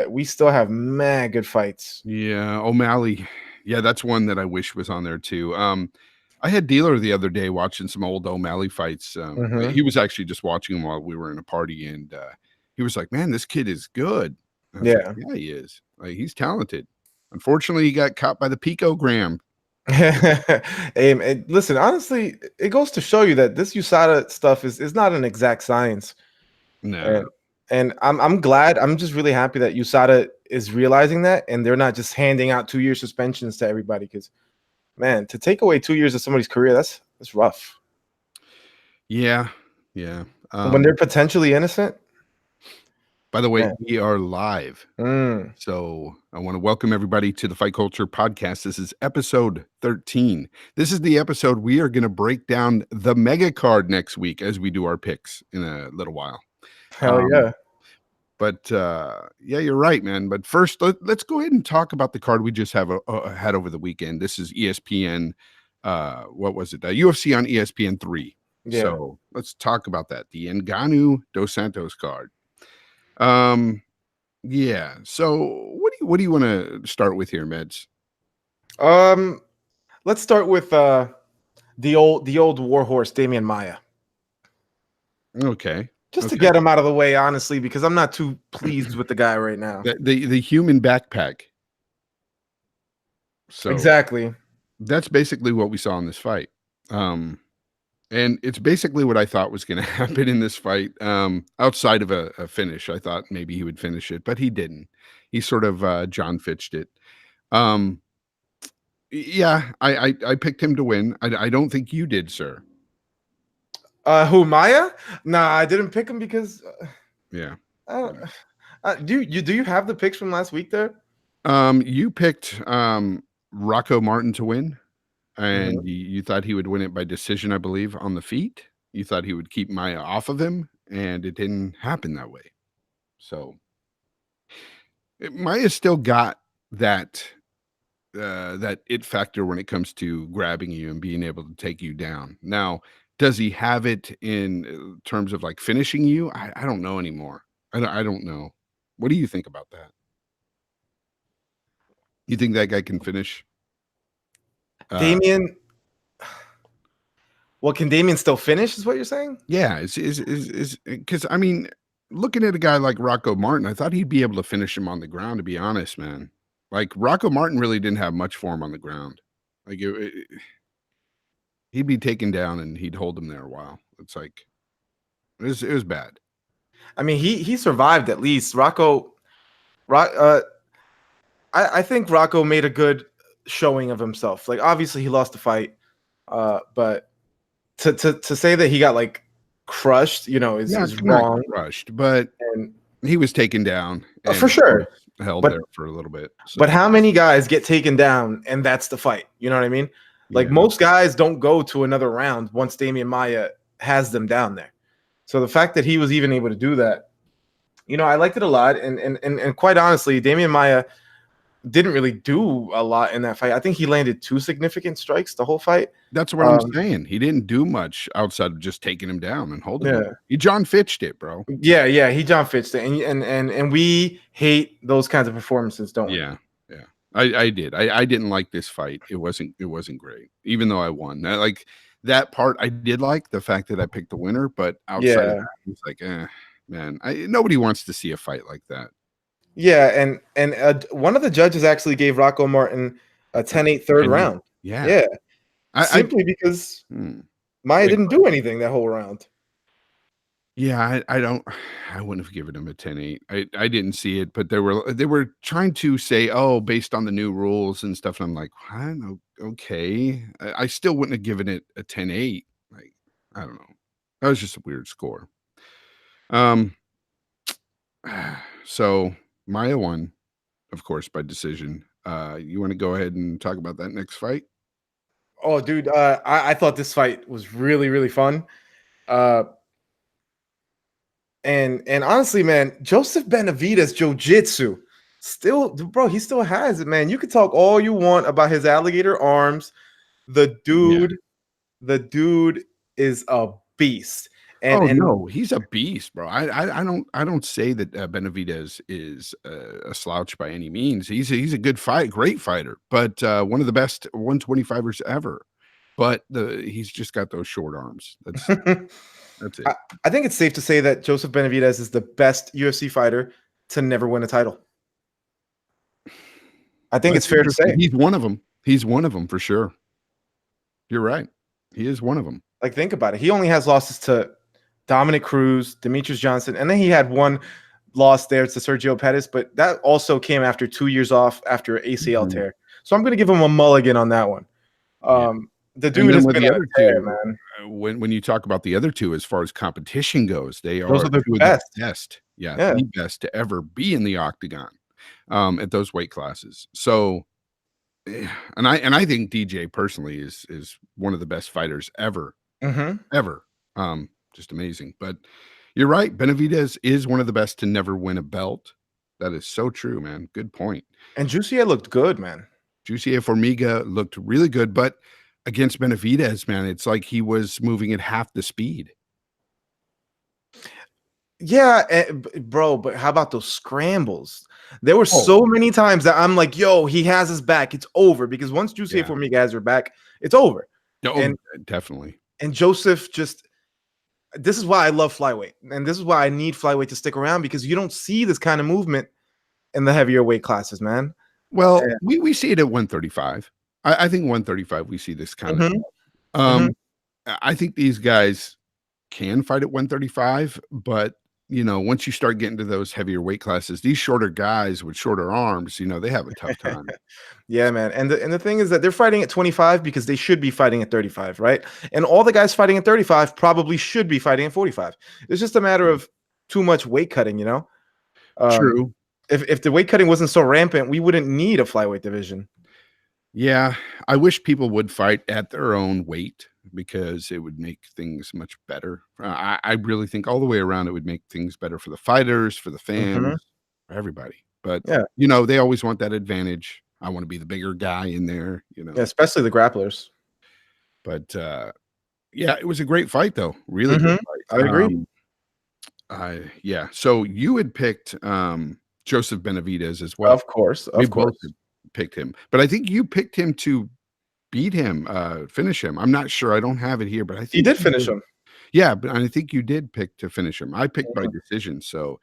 we still have mad good fights. Yeah, O'Malley. Yeah, that's one that I wish was on there too. I had Dealer the other day watching some old O'Malley fights. Hmm. He was actually just watching them while we were in a party, and he was like, "Man, this kid is good." I was like, Yeah. "Yeah, he is. Like, he's talented." Unfortunately, he got caught by the picogram. Listen, honestly, it goes to show you that this USADA stuff is not an exact science. No, And and I'm glad. I'm just really happy that USADA is realizing that, and they're not just handing out 2-year suspensions to everybody. Because man, to take away 2 years of somebody's career, that's rough. yeah, yeah. And when they're potentially innocent, By the way, man. we are live. Mm. So I want to welcome everybody to the Fight Culture Podcast. This is episode 13. This is the episode we are going to break down the mega card next week as we do our picks in a little while. Hell yeah. But yeah, you're right, man. But first, let's go ahead and talk about the card we just had over the weekend. This is ESPN. What was it? UFC on ESPN 3. Yeah. So let's talk about that. The Ngannou Dos Santos card. Yeah. So what do you want to start with here, Meds? Let's start with the old warhorse, Damian Maya. Okay. Just to get him out of the way, honestly, because I'm not too pleased with the guy right now. The human backpack. So exactly. That's basically what we saw in this fight. And it's basically what I thought was going to happen in this fight. Outside of a finish, I thought maybe he would finish it, but he didn't. He sort of John Fitched it. Yeah, I picked him to win. I don't think you did, sir. Who, Maya? Nah, I didn't pick him because yeah. Do you have the picks from last week there? You picked Rocco Martin to win, and you thought he would win it by decision, I believe, on the feet. You thought he would keep Maya off of him, and it didn't happen that way. So Maya still got that it factor when it comes to grabbing you and being able to take you down. Now, does he have it in terms of like finishing you? I don't know anymore. I don't know. What do you think about that? You think that guy can finish? Damian. Well, can Damian still finish? Is what you're saying? Yeah, is because I mean, looking at a guy like Rocco Martin, I thought he'd be able to finish him on the ground. To be honest, man, like Rocco Martin really didn't have much for him on the ground. Like he'd be taken down and he'd hold him there a while. It's like it was bad. I mean, he survived at least. I think Rocco made a good showing of himself. Like obviously he lost the fight, but to say that he got like crushed, is wrong. Crushed, but he was taken down for sure. Held there for a little bit. So. But how many guys get taken down and that's the fight? You know what I mean? Like most guys don't go to another round once Damian Maya has them down there. So the fact that he was even able to do that, I liked it a lot. And quite honestly, Damian Maya didn't really do a lot in that fight. I think he landed 2 significant strikes the whole fight. That's what I'm saying. He didn't do much outside of just taking him down and holding him. He John Fitched it, bro. Yeah, he John Fitched it. And we hate those kinds of performances, don't we? Yeah. I did. I didn't like this fight. It wasn't great, even though I won. Like that part I did like, the fact that I picked the winner, but outside of that, it's like, man, nobody wants to see a fight like that. Yeah, and one of the judges actually gave Rocco Martin a 10-8 third round. Yeah. Simply because Maya didn't do anything that whole round. Yeah, I wouldn't have given him a 10-8. I didn't see it, but they were trying to say, oh, based on the new rules and stuff. And I'm like, okay. I still wouldn't have given it a 10-8. Like, I don't know. That was just a weird score. So Maya won, of course, by decision. You want to go ahead and talk about that next fight? Oh, dude, I thought this fight was really, really fun. And honestly, man, Joseph Benavidez Jiu-Jitsu still, bro, he still has it, man. You could talk all you want about his alligator arms. The dude is a beast. Oh, And no, he's a beast, bro. I don't say that, Benavidez is a slouch by any means. He's a good great fighter, but, one of the best 125ers ever. But he's just got those short arms. That's it. I, I think it's safe to say that Joseph Benavidez is the best UFC fighter to never win a title. I think That's it's fair to interesting. say. He's one of them. He's one of them for sure. You're right. He is one of them. Like, think about it. He only has losses to Dominic Cruz, Demetrius Johnson, and then he had one loss there to Sergio Pettis, but that also came after 2 years off after ACL Mhm. tear. So I'm going to give him a mulligan on that one. Yeah. The And dude then has with been the on other a tear, 2, man. when you talk about the other 2 as far as competition goes, they Those are are the 2 of the best. best. Yeah, Yeah. the best to ever be in the octagon, at those weight classes. So, and I think DJ personally is one of the best fighters ever, Mm-hmm. ever. Just amazing. But you're right, Benavidez is one of the best to never win a belt. That is so true, man. Good point. And Jussier looked good, man. Jussier Formiga looked really good, but against Benavidez, man, it's like he was moving at half the speed. Yeah, bro, but how about those scrambles? There were Oh, so many times that I'm like, yo, he has his back. It's over. Because once Jussier yeah. Formiga has your back, it's over. Oh, And definitely. Joseph just, this is why I love flyweight. And this is why I need flyweight to stick around, because you don't see this kind of movement in the heavier weight classes, man. Well, Yeah. we see it at 135. I think 135, we see this kind of Mhm, stuff. mhm. I think these guys can fight at 135, but once you start getting to those heavier weight classes, these shorter guys with shorter arms, they have a tough time. Yeah, man. And the thing is that they're fighting at 25 because they should be fighting at 35, right? And all the guys fighting at 35 probably should be fighting at 45. It's just a matter of too much weight cutting, you know? Um, True. if the weight cutting wasn't so rampant, we wouldn't need a flyweight division. Yeah, I wish people would fight at their own weight because it would make things much better. I really think all the way around it would make things better for the fighters, for the fans, Mhm. for everybody. But Yeah. they always want that advantage. I want to be the bigger guy in there, Yeah, especially the grapplers. But yeah, it was a great fight though. Really good Mhm. I fight. agree. Yeah. So you had picked Joseph Benavidez as well. Of course, We of both course. had picked him, but I think you picked him to beat him, finish him. I'm not sure. I don't have it here, but I He think did you finish did. him. Yeah, but I think you did pick to finish him. I picked by Mhm. decision, so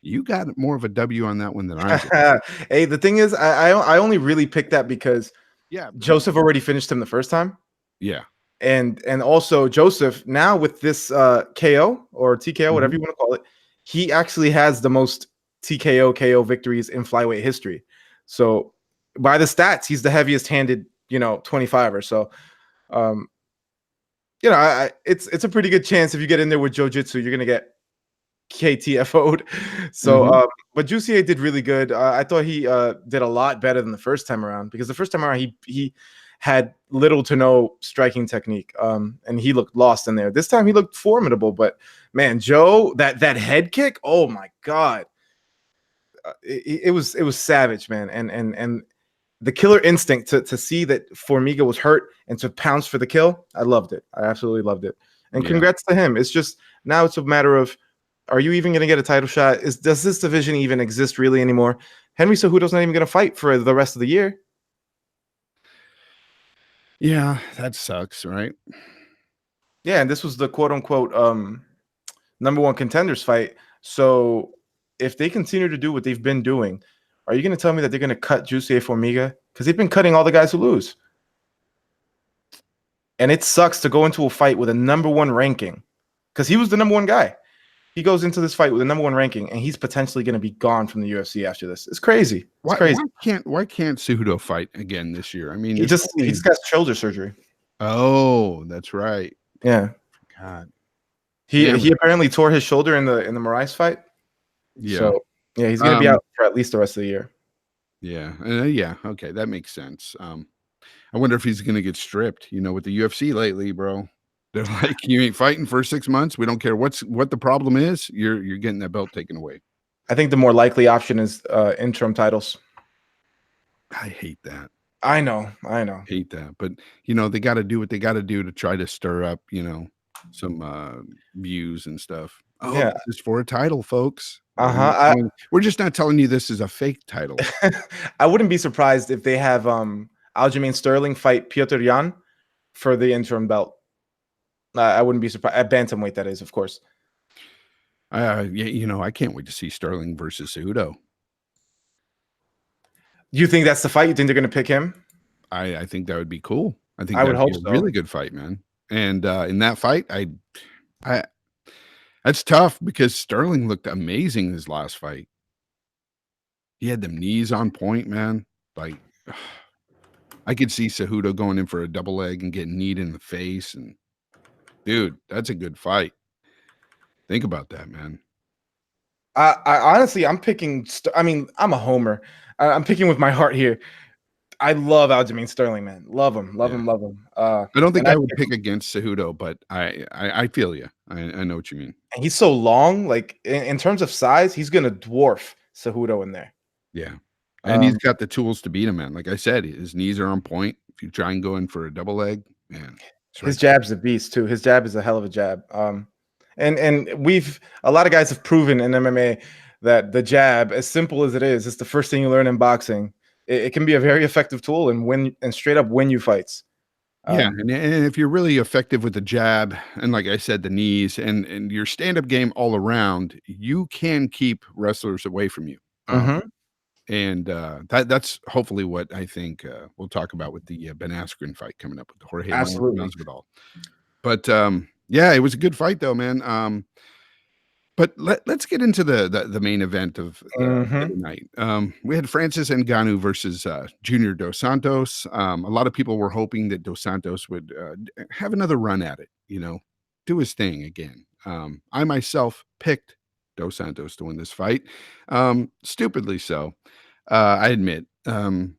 you got more of a W on that one than I did. Hey, the thing is, I only really picked that because Yeah, Joseph already finished him the first time. yeah. And also Joseph now with this KO or TKO, whatever Mhm. you want to call it, he actually has the most TKO KO victories in flyweight history. So by the stats, he's the heaviest handed, 25 or so. Um, it's a pretty good chance if you get in there with jiu-jitsu, you're gonna get KTFO'd. So, Mhm. but Jussier did really good. I thought he did a lot better than the first time around, because the first time around he had little to no striking technique, and he looked lost in there. This time he looked formidable. But man, Joe, that head kick, oh my god, it was savage, man. And the killer instinct to see that Formiga was hurt and to pounce for the kill, I loved it. I absolutely loved it. And Yeah. congrats to him. It's just now it's a matter of, are you even going to get a title shot? Does this division even exist really anymore? Henry Cejudo's not even going to fight for the rest of the year. Yeah, that sucks, right? Yeah, and this was the quote unquote number one contenders fight. So if they continue to do what they've been doing, are you going to tell me that they're going to cut Jussier Formiga? Because they've been cutting all the guys who lose. And it sucks to go into a fight with a number one ranking, because he was the number one guy. He goes into this fight with a number one ranking, and he's potentially going to be gone from the UFC after this. It's crazy. It's Why crazy. why can't Cejudo fight again this year? I mean, He it's just he only just got shoulder surgery. Oh, that's right. Yeah. God. He Damn he it. apparently tore his shoulder in the Moraes fight. Yeah. So yeah, he's gonna be Um, out for at least the rest of the year. yeah. Yeah, okay, that makes sense. I wonder if he's gonna get stripped, with the UFC lately, bro. They're like, "You ain't fighting for 6 months. We don't care what the problem is. You're getting that belt taken away." I think the more likely option is interim titles. I hate that. I know. Hate that. But, they gotta do what they gotta do to try to stir up, views and stuff. Oh, Yeah. this is for a title, folks. Uh-huh. We're just not telling you this is a fake title. I wouldn't be surprised if they have Aljamain Sterling fight Piotr Jan for the interim belt. I wouldn't be surprised at bantamweight, that is, of course. Yeah, I can't wait to see Sterling versus Cejudo. You think that's the fight? You think they're going to pick him? I think that would be cool. I think I that would would be hope a so. really good fight, man. And in that fight, I that's tough because Sterling looked amazing in his last fight. He had them knees on point, man. Like I could see Cejudo going in for a double leg and getting kneed in the face. And dude, that's a good fight. Think about that, man. I honestly, I'm picking. I mean, I'm a homer. I'm picking with my heart here. I love Aljamain Sterling, man. Love him, love Yeah. him, love him. I don't think I would pick against Cejudo, but I feel you. I know what you mean. He's so long. Like in terms of size, he's gonna dwarf Cejudo in there. Yeah. And he's got the tools to beat him, man. Like I said, his knees are on point. If you try and go in for a double leg, man. His jab's a beast too. His jab is a hell of a jab. And a lot of guys have proven in MMA that the jab, as simple as it is, it's the first thing you learn in boxing. It can be a very effective tool and straight up win you fights. Yeah, and if you're really effective with the jab and like I said, the knees and your stand-up game all around, you can keep wrestlers away from you. And that's hopefully what I think we'll talk about with the Ben Askren fight coming up with the Jorge Masvidal. But yeah, it was a good fight though, man. But let's get into the main event of the night. We had Francis Ngannou versus Junior Dos Santos. A lot of people were hoping that Dos Santos would have another run at it, do his thing again. I myself picked Dos Santos to win this fight, stupidly so, I admit. And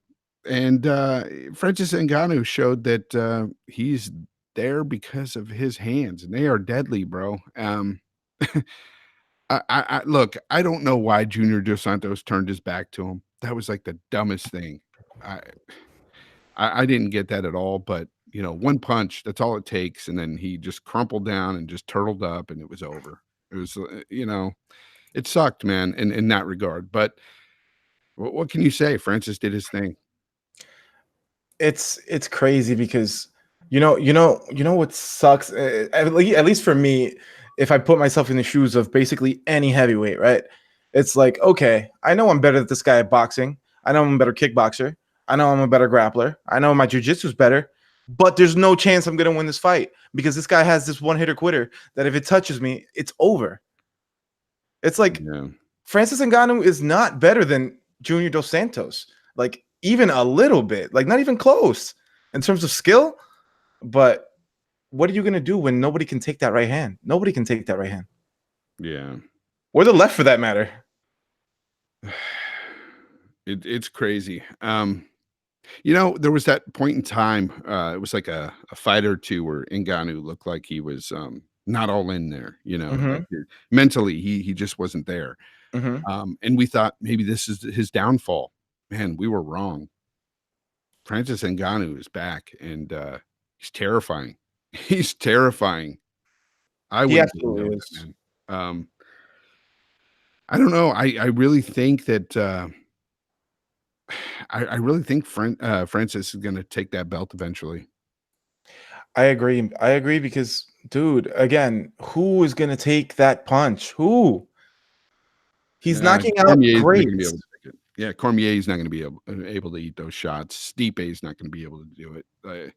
Francis Ngannou showed that he's there because of his hands, and they are deadly, bro. I look, I don't know why Junior Dos Santos turned his back to him. That was like the dumbest thing. I didn't get that at all, but one punch, that's all it takes. And then he just crumpled down and just turtled up and it was over. It was, it sucked, man, in that regard. But what can you say? Francis did his thing. It's crazy because what sucks, at least for me, if I put myself in the shoes of basically any heavyweight, right? It's like, okay, I know I'm better than this guy at boxing. I know I'm a better kickboxer. I know I'm a better grappler. I know my jiu-jitsu is better, but there's no chance I'm going to win this fight because this guy has this one-hitter quitter that if it touches me, it's over. It's like Francis Ngannou is not better than Junior Dos Santos, like even a little bit, like not even close in terms of skill, but what are you going to do when nobody can take that right hand? Nobody can take that right hand. Yeah. Or the left for that matter. It's crazy. There was that point in time, it was like a fight or two where Ngannou looked like he was not all in there, like mentally he just wasn't there. And we thought maybe this is his downfall. Man, we were wrong. Francis Ngannou is back and he's terrifying. He's terrifying. He absolutely is. Man. I don't know. I really think that I really think Francis is going to take that belt eventually. I agree. I agree because, dude, again, who is going to take that punch? Who? He's knocking out greats. Yeah, Cormier's not going to be able to eat those shots. Stipe's not going to be able to do it.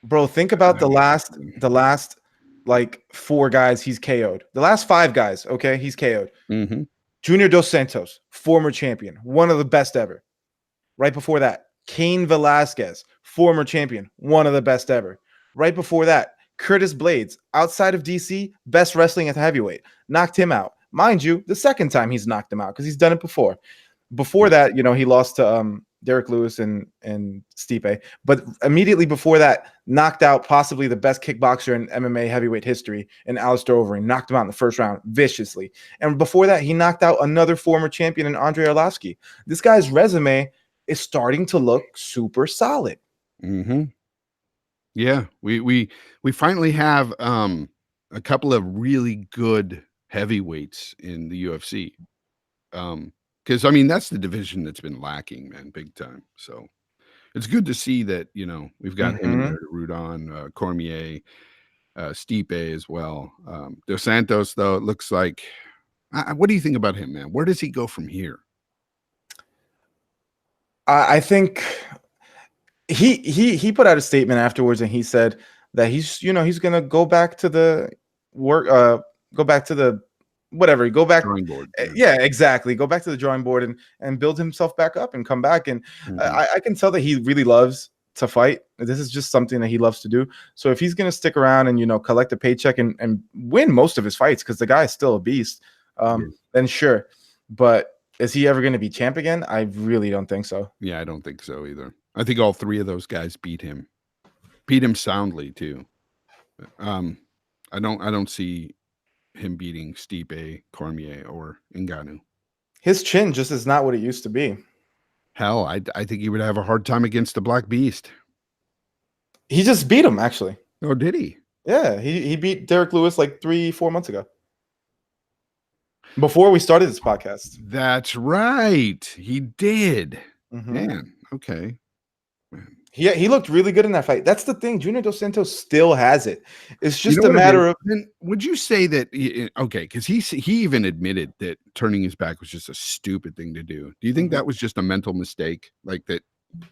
Bro, think about the last like 4 guys he's KO'd. The last 5 guys, okay, he's KO'd. Junior Dos Santos, former champion, one of the best ever. Right before that, Cain Velasquez, former champion, one of the best ever. Right before that, Curtis Blades, outside of DC, best wrestling at the heavyweight, knocked him out. Mind you, the second time he's knocked him out because he's done it before. Before that, he lost to Derek Lewis and Stipe, but immediately before that, knocked out possibly the best kickboxer in MMA heavyweight history in Alistair Overeem, knocked him out in the first round viciously. And before that, he knocked out another former champion in Andrei Arlovsky. This guy's resume is starting to look super solid. Yeah, we finally have a couple of really good heavyweights in the UFC. Because I mean that's the division that's been lacking, man, big time. So it's good to see that we've got him in Hmm. there to root on, Cormier, Stipe as well. Dos Santos, though, it looks like. What do you think about him, man? Where does he go from here? I think he put out a statement afterwards, and he said that he's gonna go back to the work, go back to the whatever, go back. Drawing board. Yeah. Yeah, exactly. Go back to the drawing board and build himself back up and come back. And Mhm. I can tell that he really loves to fight. This is just something that he loves to do. So if he's gonna stick around and collect a paycheck and win most of his fights, because the guy is still a beast, Yeah. then sure. But is he ever gonna be champ again? I really don't think so. Yeah, I don't think so either. I think all three of those guys beat him soundly too. Um, I don't see him beating Stipe, Cormier, or Ngannou. His chin just is not what it used to be. Hell, I think he would have a hard time against the Black Beast. He just beat him, actually. Oh, did he? Yeah, he beat Derek Lewis like 3-4 months ago. Before we started this podcast. That's right. He did. Mhm. Man, okay. Man. He looked really good in that fight. That's the thing. Junior Dos Santos still has it. It's just a what it matter is? of Then would you say that okay, because he even admitted that turning his back was just a stupid thing to do. Do you think Mhm. that was just a mental mistake? Like that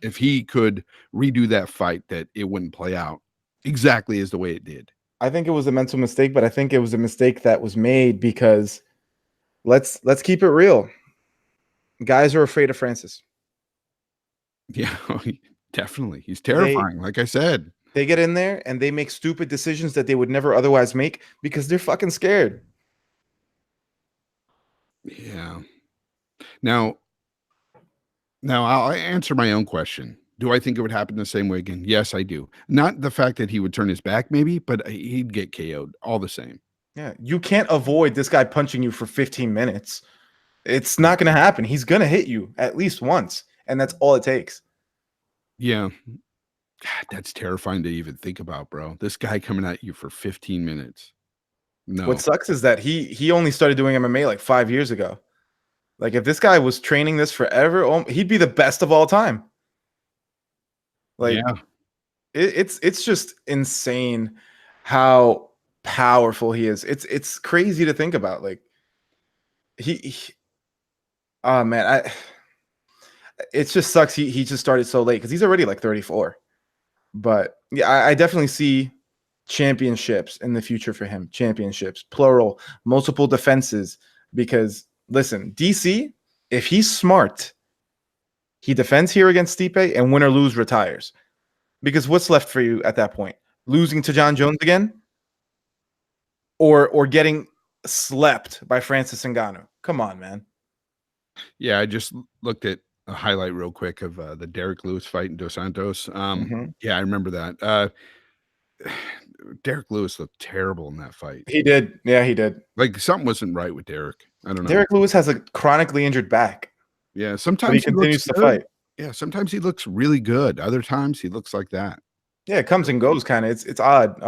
if he could redo that fight, that it wouldn't play out exactly as the way it did? I think it was a mental mistake, but I think it was a mistake that was made because let's keep it real. Guys are afraid of Francis. Yeah, definitely. He's They terrifying, like I said. they get in there and they make stupid decisions that they would never otherwise make because they're fucking scared. Yeah. Now I'll answer my own question. Do I think it would happen the same way again? Yes, I do. Not the fact that he would turn his back maybe, but he'd get KO'd all the same. Yeah, you can't avoid this guy punching you for 15 minutes. It's not going to happen. He's going to hit you at least once, and that's all it takes. Yeah. God, that's terrifying to even think about, bro. This guy coming at you for 15 minutes. No. What sucks is that he only started doing MMA like 5 years ago. Like if this guy was training this forever, he'd be the best of all time. Like Yeah. it's just insane how powerful he is. It's crazy to think about. Like he oh man, it just sucks he just started so late because he's already like 34. But yeah, I definitely see championships in the future for him. Championships, plural, multiple defenses. Because listen, DC, if he's smart, he defends here against Stipe and win or lose retires. Because what's left for you at that point? Losing to John Jones again? Or getting slept by Francis Ngannou? Come on, man. Yeah, I just looked at a highlight real quick of the Derek Lewis fight in Dos Santos. Yeah, I remember that. Derek Lewis looked terrible in that fight. He did. Yeah, he did. Like something wasn't right with Derek. I don't know. Derek Lewis has a chronically injured back. Yeah, But sometimes he he continues looks to good. fight. Yeah, sometimes he looks really good. Other times he looks like that. Yeah, it comes and goes kind of. It's odd.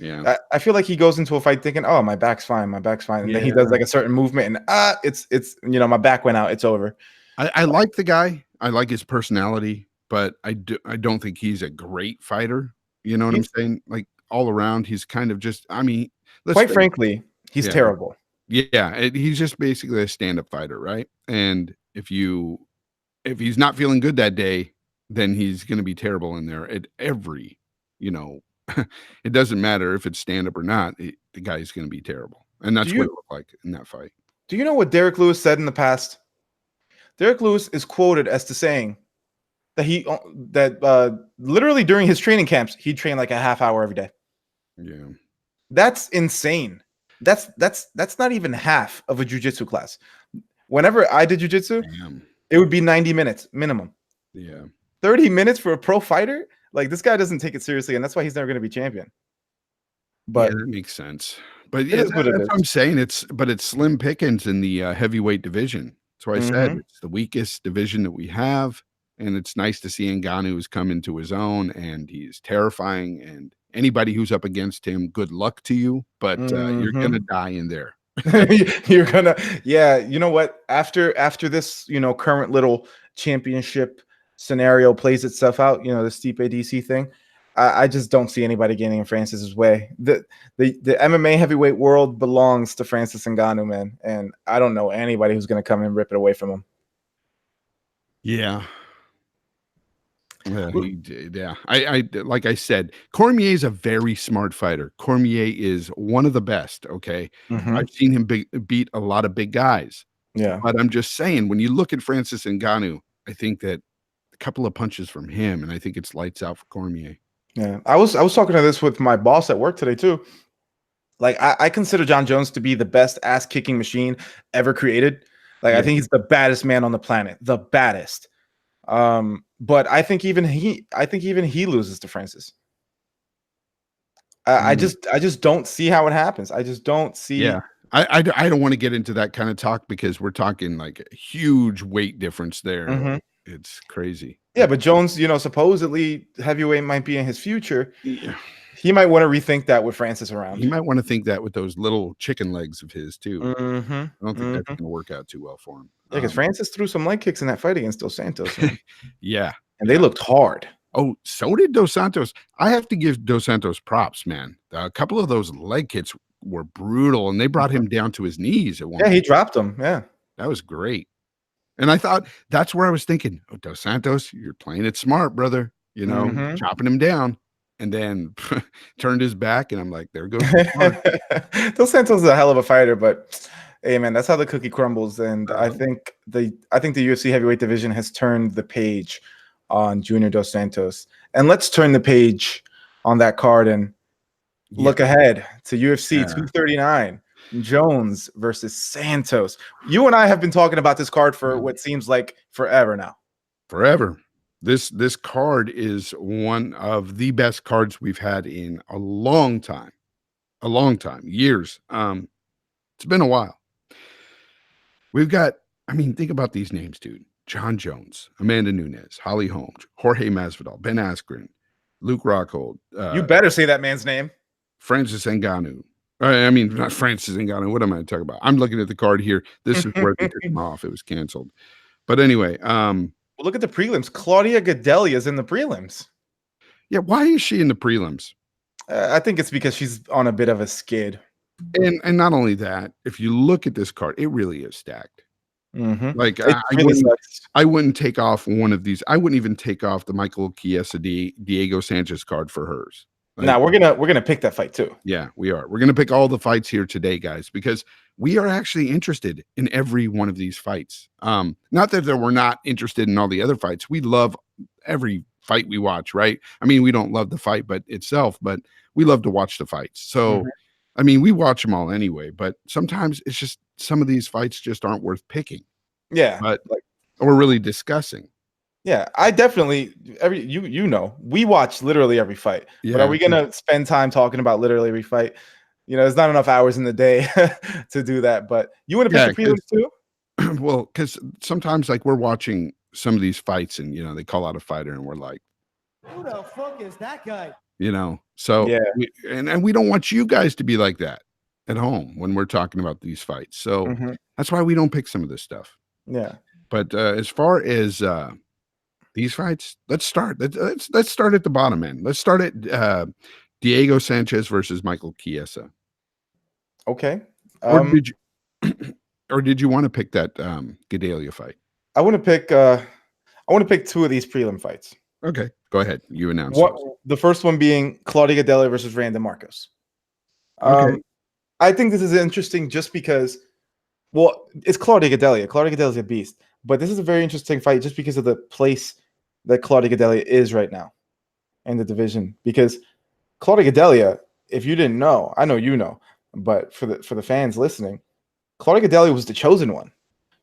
Yeah. I feel like he goes into a fight thinking, "Oh, my back's fine, my back's fine," and then he does like a certain movement, and it's my back went out, it's over. I like the guy. I like his personality, but I don't think he's a great fighter. You know what I'm saying? Like all around, he's kind of just. I mean, Quite frankly, he's Yeah. terrible. Yeah, he's just basically a stand-up fighter, right? And if he's not feeling good that day, then he's going to be terrible in there at every, it doesn't matter if it's stand-up or not. The guy's going to be terrible, and that's what it looked like in that fight. Do you know what Derek Lewis said in the past? Derek Lewis is quoted as to saying that literally during his training camps, he'd train like a half hour every day. Yeah. That's insane. That's not even half of a jiu-jitsu class. Whenever I did jiu-jitsu, it would be 90 minutes minimum. Yeah. 30 minutes for a pro fighter? Like this guy doesn't take it seriously, and that's why he's never going to be champion. But yeah, that makes sense. But it is what it is. That's what I'm saying. It's slim pickings in the heavyweight division. That's why I said it's the weakest division that we have. and it's nice to see Ngannou's come into his own, and he's terrifying. And anybody who's up against him, good luck to you, but you're gonna die in there. You're gonna, yeah. You know what? After this, current little championship scenario plays itself out, the Stipe DC thing, I just don't see anybody getting in Francis's way. The MMA heavyweight world belongs to Francis Ngannou, man, and I don't know anybody who's gonna come and rip it away from him. Yeah. Yeah, he did. Yeah, I like I said, Cormier is a very smart fighter. Cormier is one of the best. Okay, I've seen him beat a lot of big guys. Yeah, but I'm just saying, when you look at Francis Ngannou, I think that a couple of punches from him, and I think it's lights out for Cormier. Yeah, I was talking to this with my boss at work today too. Like I consider John Jones to be the best ass kicking machine ever created. Like I think he's the baddest man on the planet, the baddest. But I think even he loses to Francis. I just don't see how it happens. I just don't see. Yeah, I don't want to get into that kind of talk because we're talking like a huge weight difference there. It's crazy. Yeah, but Jones, supposedly heavyweight might be in his future. Yeah. He might want to rethink that with Francis around. He might want to think that with those little chicken legs of his too. I don't think that's going to work out too well for him. Yeah, because Francis threw some leg kicks in that fight against Dos Santos. Yeah. And they looked hard. Oh, so did Dos Santos. I have to give Dos Santos props, man. A couple of those leg kicks were brutal, and they brought him down to his knees at one point. He dropped him. Yeah. That was great. And I thought that's where I was thinking, oh, Dos Santos, you're playing it smart, brother. Chopping him down. And then turned his back, and I'm like, there goes Dos Santos is a hell of a fighter, but hey, man, that's how the cookie crumbles. And I think the UFC heavyweight division has turned the page on Junior Dos Santos. And let's turn the page on that card and look ahead to UFC 239, Jones versus Santos. You and I have been talking about this card for what seems like forever now. Forever. This card is one of the best cards we've had in a long time, years. It's been a while. We've got, think about these names, dude. John Jones, Amanda Nunes, Holly Holmes, Jorge Masvidal, Ben Askren, Luke Rockhold. You better say that man's name. Francis Ngannou. Not Francis Ngannou. What am I talking about? I'm looking at the card here. This is where they took him off. It was canceled. But anyway, well, look at the prelims. Claudia Gadelha is in the prelims. Yeah, why is she in the prelims? I think it's because she's on a bit of a skid. And not only that, if you look at this card, it really is stacked. Like I wouldn't take off one of these. I wouldn't even take off the Michael Chiesa Diego Sanchez card for hers. Like, now we're gonna pick that fight too. Yeah, we are. We're gonna pick all the fights here today, guys, because we are actually interested in every one of these fights. Not that we're not interested in all the other fights. We love every fight we watch, right? We don't love the fight itself, but we love to watch the fights. So, we watch them all anyway. But sometimes it's just some of these fights just aren't worth picking. Yeah, but or really discussing. Yeah, I definitely we watch literally every fight. Yeah. But are we gonna spend time talking about literally every fight? There's not enough hours in the day to do that. But you want to pick the prelims too? Well, because sometimes we're watching some of these fights and they call out a fighter and we're like, who the fuck is that guy? So and we don't want you guys to be like that at home when we're talking about these fights. So that's why we don't pick some of this stuff. Yeah. But as far as these fights, let's start at the bottom end. Let's start at Diego Sanchez versus Michael Chiesa. Okay. Or did you want to pick that Gadelha fight? I want to pick two of these prelim fights. Okay, go ahead. You announce the first one being Claudia Gadelha versus Randa Marcos. Okay. I think this is interesting just because, it's Claudia Gadelha. Claudia Gadelha is a beast, but this is a very interesting fight just because of the place that Claudia Gadelha is right now in the division. Because Claudia Gadelha, if you didn't know, I know you know, but for the fans listening, Claudia Gadelha was the chosen one.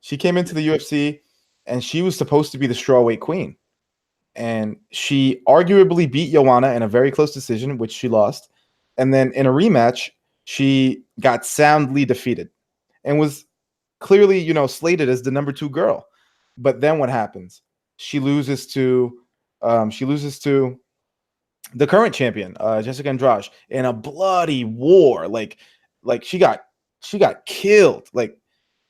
She came into the UFC and she was supposed to be the strawweight queen. And she arguably beat Joanna in a very close decision, which she lost. And then in a rematch, she got soundly defeated and was clearly, slated as the number 2 girl. But then what happens? she loses to the current champion, Jessica Andrade, in a bloody war. Like she got killed. Like,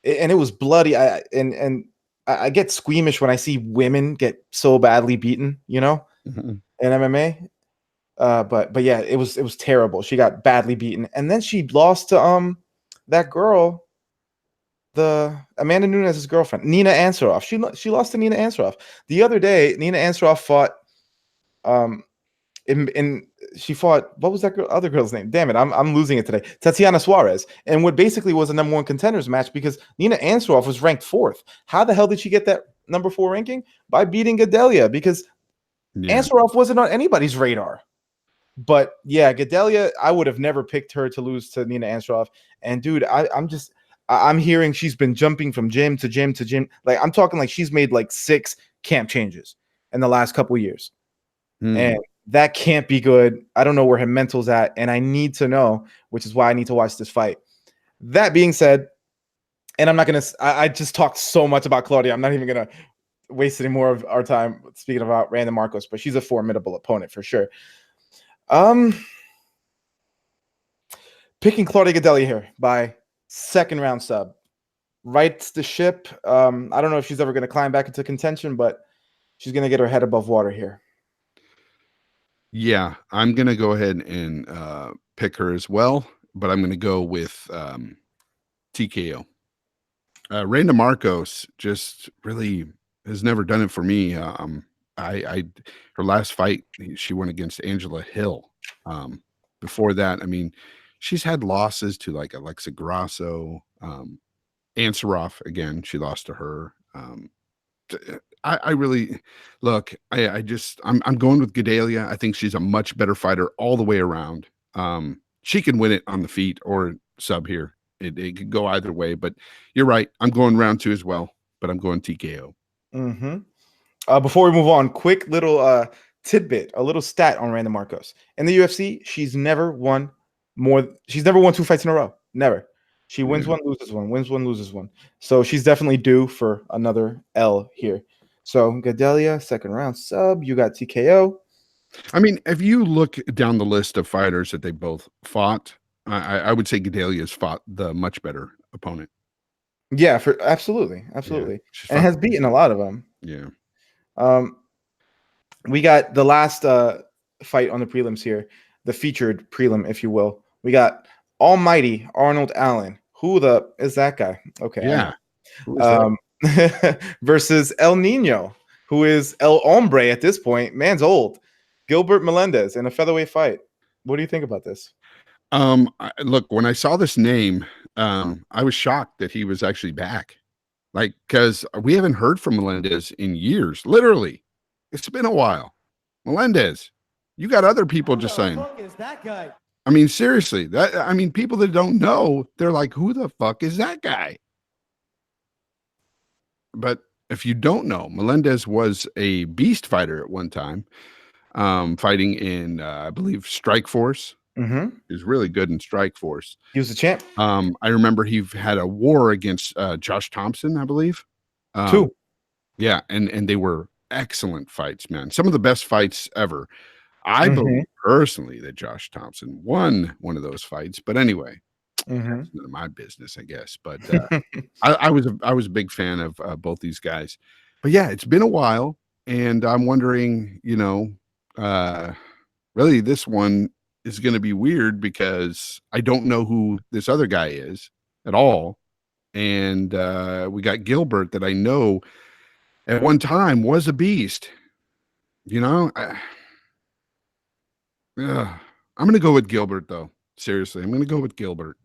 and it was bloody. I get squeamish when I see women get so badly beaten, in MMA. But yeah, it was terrible. She got badly beaten, and then she lost to that girl, the Amanda Nunes' girlfriend, Nina Ansaroff. She lost to Nina Ansaroff the other day. Nina Ansaroff fought in she fought, what was that other girl's name? Damn it, I'm losing it today. Tatiana Suarez, and what basically was a number 1 contenders match because Nina Ansaroff was ranked 4th. How the hell did she get that number 4 ranking? By beating Gadelia, because Ansaroff wasn't on anybody's radar. But yeah, Gadelia, I would have never picked her to lose to Nina Ansaroff. And dude, I'm hearing she's been jumping from gym to gym to gym. Like, I'm talking like she's made like 6 camp changes in the last couple of years. And that can't be good. I don't know where her mental's at, and I need to know, which is why I need to watch this fight. That being said, and I'm not going to, I just talked so much about Claudia. I'm not even going to waste any more of our time speaking about Randa Marcos, but she's a formidable opponent for sure. Picking Claudia Gadelha here by 2nd round sub. Rights the ship. I don't know if she's ever going to climb back into contention, but she's going to get her head above water here. Yeah, I'm going to go ahead and pick her as well, but I'm going to go with TKO. Randa Marcos just really has never done it for me. Her last fight, she went against Angela Hill. Before that, I mean, she's had losses to like Alexa Grasso, Ansaroff. Again, she lost to her. I really look. I'm going with Gadelha. I think she's a much better fighter all the way around. She can win it on the feet or sub here. It could go either way. But you're right. I'm going round 2 as well. But I'm going TKO. Before we move on, quick little tidbit, a little stat on Randa Marcos. In the UFC, she's never won 2 fights in a row. Never. She wins one, loses one, wins one, loses one. So she's definitely due for another L here. So Gadelha, 2nd round sub. You got TKO. I mean, if you look down the list of fighters that they both fought, I would say Gadelha has fought the much better opponent. Yeah, absolutely, and has beaten a lot of them. Yeah. We got the last fight on the prelims here, the featured prelim, if you will. We got Almighty Arnold Allen. Who the is that guy? Okay. Yeah. Versus El Nino, who is El Hombre at this point. Man's old. Gilbert Melendez in a featherweight fight. What do you think about this? Look, when I saw this name, I was shocked that he was actually back. Like, because we haven't heard from Melendez in years. Literally, it's been a while. Melendez, you got other people just saying. Who the fuck is that guy? I mean, seriously, people that don't know, they're like, who the fuck is that guy? But if you don't know, Melendez was a beast fighter at one time, fighting in, I believe, Strike Force. He was really good in Strike Force. He was the champ. I remember he had a war against Josh Thompson, I believe. 2. Yeah, and they were excellent fights, man. Some of the best fights ever. I believe personally that Josh Thompson won one of those fights, but anyway, that's none of my business, I guess. But I was a big fan of both these guys. But yeah, it's been a while, and I'm wondering, really this one is going to be weird because I don't know who this other guy is at all, and we got Gilbert that I know at one time was a beast. I'm going to go with Gilbert, though. Seriously, I'm going to go with Gilbert.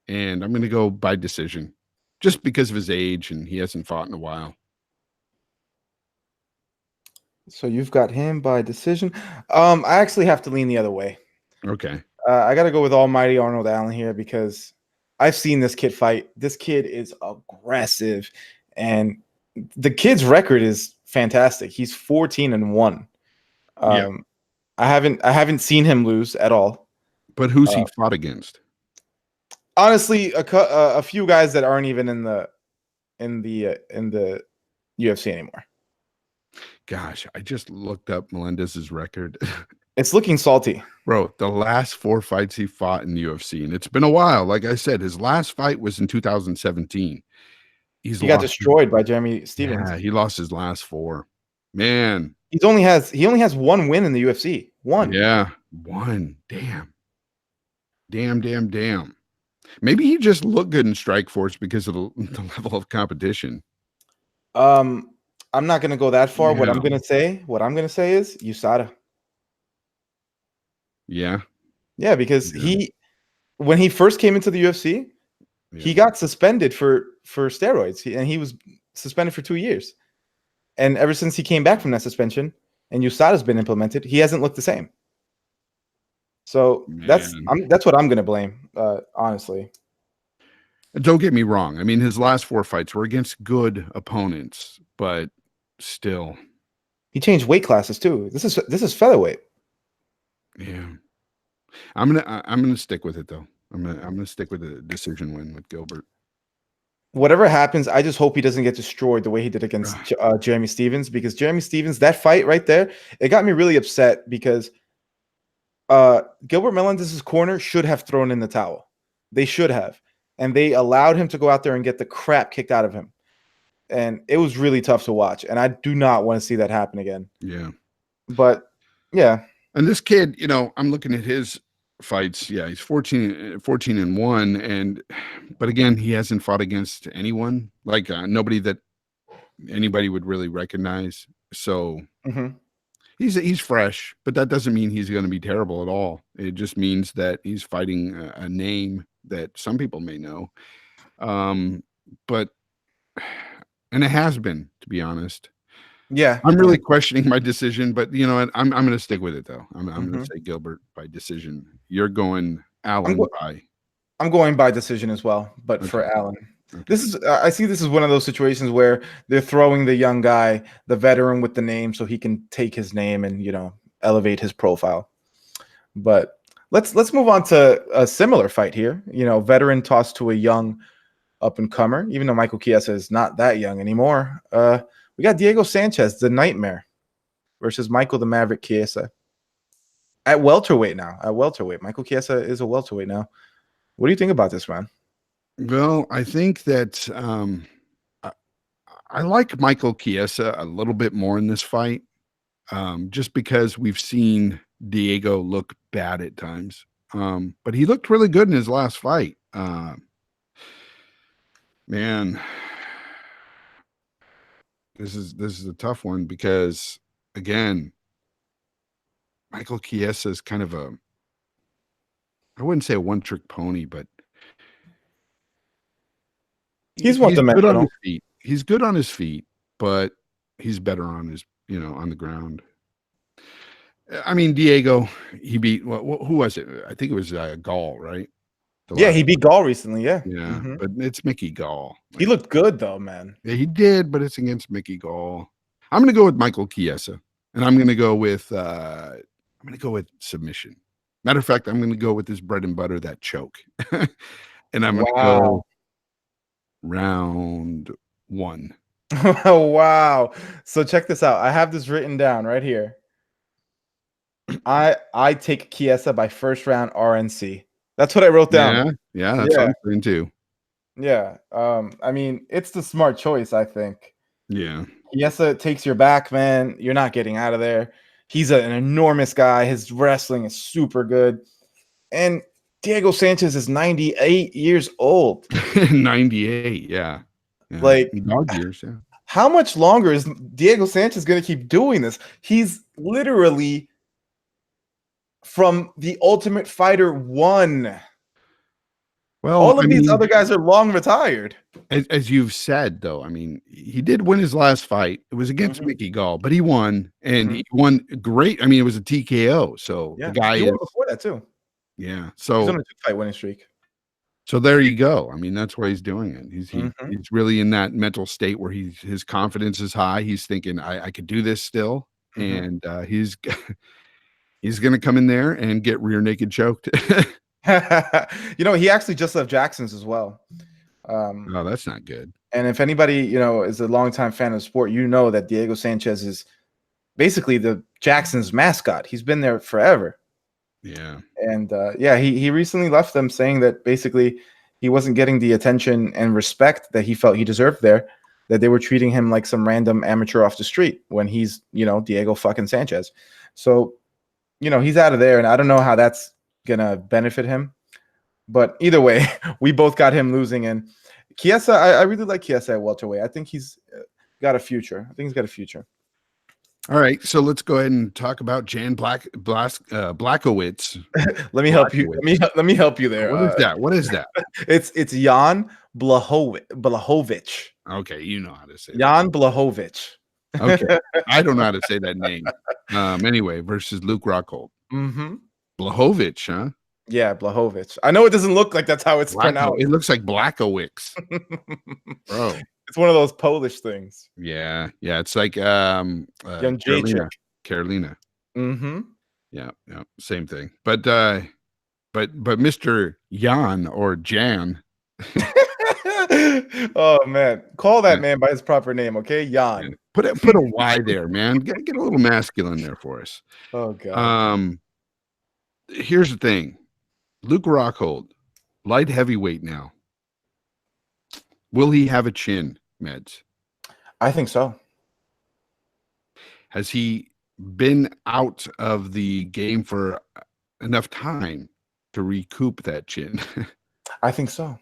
And I'm going to go by decision just because of his age and he hasn't fought in a while. So you've got him by decision. I actually have to lean the other way. Okay. I got to go with Almighty Arnold Allen here because I've seen this kid fight. This kid is aggressive, and the kid's record is fantastic. He's 14-1. Yeah. I haven't seen him lose at all. But who's he fought against? Honestly, a few guys that aren't even in the UFC anymore. Gosh, I just looked up Melendez's record. It's looking salty. Bro, the last 4 fights he fought in the UFC, and it's been a while. Like I said, his last fight was in 2017. He's He got lost. destroyed by Jeremy Stevens. Yeah, he lost his last 4. Man. He only has one win in the UFC. One. Yeah, one. Damn. Damn. Maybe he just looked good in Strikeforce because of the level of competition. I'm not gonna go that far. Yeah. What I'm gonna say is USADA. Yeah. Yeah, because when he first came into the UFC, he got suspended for steroids, and he was suspended for 2 years. And ever since he came back from that suspension, and USADA's been implemented, he hasn't looked the same. So that's what I'm gonna blame, honestly. Don't get me wrong. I mean, his last 4 fights were against good opponents, but still, he changed weight classes too. This is featherweight. Yeah, I'm gonna stick with it though. I'm gonna stick with the decision win with Gilbert. Whatever happens, I just hope he doesn't get destroyed the way he did against Jeremy Stevens, because Jeremy Stevens, that fight right there, it got me really upset because Gilbert Melendez's corner should have thrown in the towel. They should have. And they allowed him to go out there and get the crap kicked out of him. And it was really tough to watch. And I do not want to see that happen again. Yeah. But, yeah. And this kid, I'm looking at his fights. Yeah, he's 14-1. But again, he hasn't fought against anyone. Like nobody that anybody would really recognize. So he's fresh, but that doesn't mean he's going to be terrible at all. It just means that he's fighting a name that some people may know. But it has been, to be honest. Yeah. I'm really questioning my decision, but you know what? I'm going to stick with it though. I'm going to say Gilbert by decision. You're going Allen by. I'm going by decision as well, but for Allen. Okay. I see this is one of those situations where they're throwing the young guy, the veteran with the name, so he can take his name and, elevate his profile. But let's move on to a similar fight here. Veteran tossed to a young up-and-comer, even though Michael Chiesa is not that young anymore. We got Diego Sanchez, the Nightmare, versus Michael the Maverick Chiesa. At welterweight now. Michael Chiesa is a welterweight now. What do you think about this, man? Well, I think that I like Michael Chiesa a little bit more in this fight, just because we've seen Diego look bad at times. But he looked really good in his last fight. Man, this is a tough one because, again, Michael Chiesa is kind of I wouldn't say a one-trick pony, but he's good on his feet. He's good on his feet, but he's better on his, on the ground. I mean, Diego, he beat who was it? I think it was Gall, right? Yeah, he beat Gall recently. Yeah, but it's Mickey Gall. He looked good though, man. Yeah, he did, but it's against Mickey Gall. I'm going to go with Michael Chiesa, and I'm going to go with submission. Matter of fact, I'm going to go with this bread and butter, that choke, and I'm going to go round 1. Wow. So check this out. I have this written down right here. I take Chiesa by first round RNC. That's what I wrote down. Yeah, that's what I'm saying too. Yeah. I mean, it's the smart choice, I think. Yeah. Chiesa takes your back, man. You're not getting out of there. He's an enormous guy. His wrestling is super good. And Diego Sanchez is 98 years old. 98, yeah. Like dog years, yeah. How much longer is Diego Sanchez going to keep doing this? He's literally from the Ultimate Fighter 1. Well, all of these other guys are long retired. As you've said, though, I mean, he did win his last fight. It was against Mickey Gall, but he won, and he won great. I mean, it was a TKO. So the guy he won before that too. Yeah, so he's on a 2-fight winning streak. So there you go. I mean, that's why he's doing it. He's really in that mental state where his confidence is high. He's thinking, I could do this still, and he's going to come in there and get rear naked choked. He actually just left Jackson's as well. Oh, that's not good. And if anybody, is a longtime fan of the sport, that Diego Sanchez is basically the Jackson's mascot. He's been there forever. Yeah. And he recently left them saying that basically he wasn't getting the attention and respect that he felt he deserved there, that they were treating him like some random amateur off the street when he's, Diego fucking Sanchez. So, he's out of there, and I don't know how that's going to benefit him. But either way, we both got him losing. And Chiesa, I really like Chiesa at welterweight. I think he's got a future. All right, so let's go ahead and talk about Jan Blachowicz. Let me help you. Let me help you there. What is that? It's Jan Blachowicz. Okay, you know how to say Jan Blachowicz. Okay, I don't know how to say that name. Anyway, versus Luke Rockhold. Mm-hmm. Blachowicz, huh? Yeah, Blachowicz. I know it doesn't look like that's how it's pronounced. It looks like Blachowicz. Bro. It's one of those Polish things. Yeah. It's like Carolina. Mm-hmm. Yeah, same thing. But Mr. Jan or Jan. Oh man, call that man by his proper name, okay? Jan. Put a Y there, man. Get a little masculine there for us. Oh god. Here's the thing. Luke Rockhold, light heavyweight now. Will he have a chin, Meds? I think so. Has he been out of the game for enough time to recoup that chin? I think so.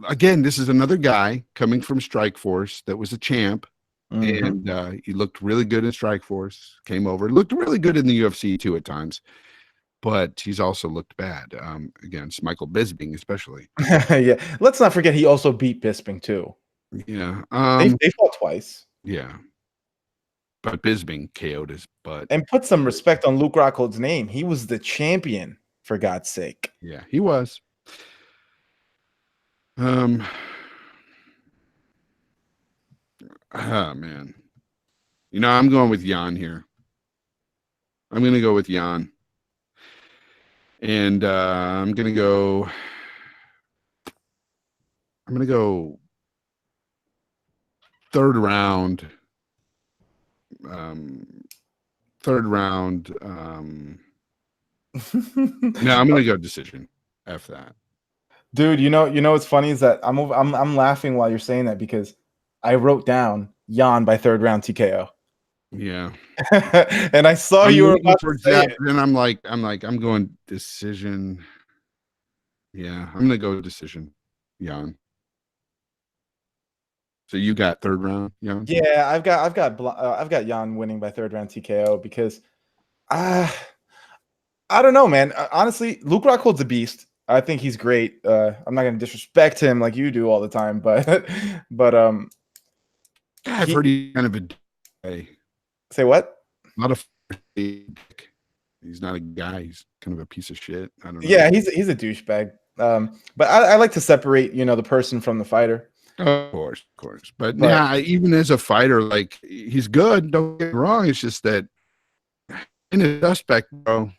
Again, this is another guy coming from Strikeforce that was a champ, and he looked really good in Strikeforce. Came over, looked really good in the UFC too at times, but he's also looked bad against Michael Bisping, especially. Yeah, let's not forget he also beat Bisping too. Yeah, they fought twice. Yeah, but Bisping KO'd his butt. And put some respect on Luke Rockhold's name. He was the champion, for God's sake. Yeah, he was. Man. I'm going with Jan here. I'm going to go with Jan. And I'm going to go third round. No, I'm going to go decision. F that. Dude, what's funny is that I'm laughing while you're saying that because I wrote down Jan by third round TKO. Yeah. And I saw you were about to say it. Then I'm going decision. Yeah, I'm gonna go decision, Jan. So you got third round, Jan? Yeah, I've got Jan winning by third round TKO because I don't know, man. Honestly, Luke Rockhold's a beast. I think he's great. I'm not going to disrespect him like you do all the time, but I've heard he's kind of a guy. Say what? Not a. He's not a guy. He's kind of a piece of shit. I don't know. Yeah, he's a douchebag. But I like to separate, the person from the fighter. Of course. But yeah, even as a fighter, like he's good. Don't get me wrong. It's just that in a suspect, bro.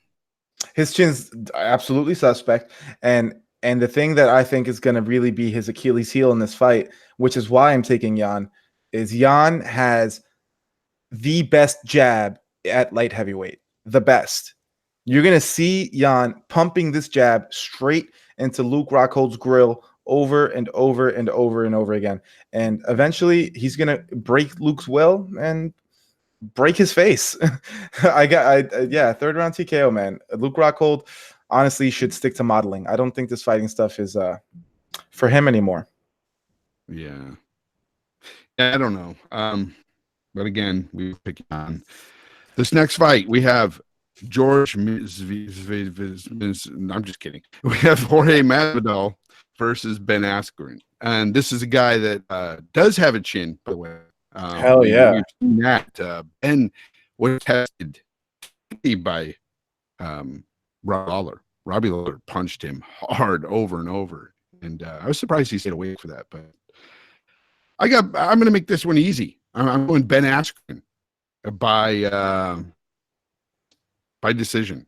His chin's absolutely suspect, and the thing that I think is going to really be his Achilles heel in this fight, which is why I'm taking Jan, is Jan has the best jab at light heavyweight, the best. You're going to see Jan pumping this jab straight into Luke Rockhold's grill over and over and over and over again, and eventually he's going to break Luke's will and break his face. Third round TKO, man. Luke Rockhold honestly should stick to modeling. I don't think this fighting stuff is for him anymore. Yeah, I don't know. But again, we pick on this next fight. We have George. I'm just kidding. We have Jorge Masvidal versus Ben Askren, and this is a guy that does have a chin, by the way. Hell yeah! We've seen that. Ben was tested by Robbie Lawler. Robbie Lawler punched him hard over and over, and I was surprised he stayed awake for that. But I'm going to make this one easy. I'm going Ben Askren by decision.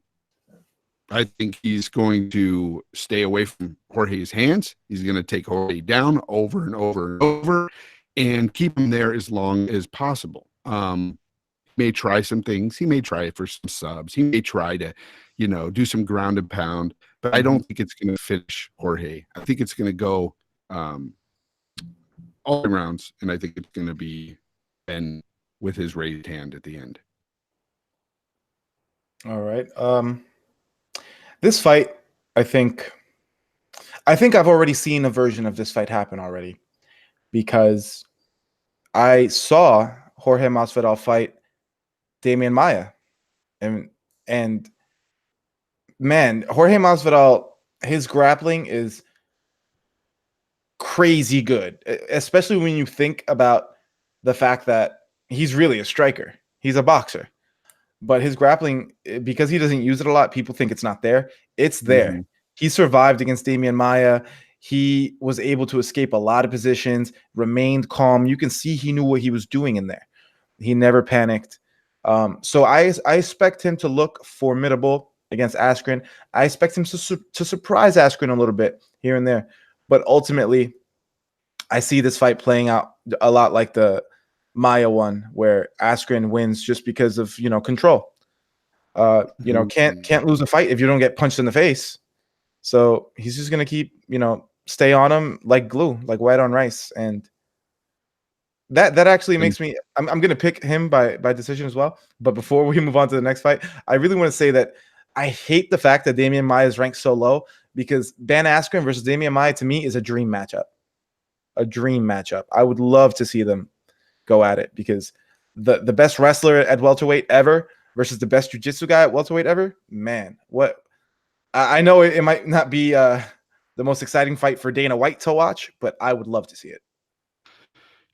I think he's going to stay away from Jorge's hands. He's going to take Jorge down over and over and over, and keep him there as long as possible. He may try some things. He may try it for some subs. He may try to, do some ground and pound. But I don't think it's going to finish Jorge. I think it's going to go all the rounds, and I think it's going to be Ben with his raised hand at the end. All right. This fight, I think I've already seen a version of this fight happen already, because I saw Jorge Masvidal fight Damian Maia, and man, Jorge Masvidal, his grappling is crazy good, especially when you think about the fact that he's really a striker. He's a boxer. But his grappling, because he doesn't use it a lot, people think it's not there. It's there. Mm-hmm. He survived against Damian Maia. He was able to escape a lot of positions, remained calm. You can see he knew what he was doing in there. He never panicked. So I expect him to look formidable against Askren. I expect him to surprise Askren a little bit here and there. But ultimately, I see this fight playing out a lot like the Maia one, where Askren wins just because of control. Can't lose a fight if you don't get punched in the face. So he's just gonna keep stay on him like glue, like white on rice, and that actually makes me. I'm gonna pick him by decision as well. But before we move on to the next fight, I really want to say that I hate the fact that Damian Maia is ranked so low, because Ben Askren versus Damian Maia to me is a dream matchup. A dream matchup. I would love to see them go at it, because the best wrestler at welterweight ever versus the best jiu-jitsu guy at welterweight ever, man, what I know it might not be the most exciting fight for Dana White to watch, but I would love to see it.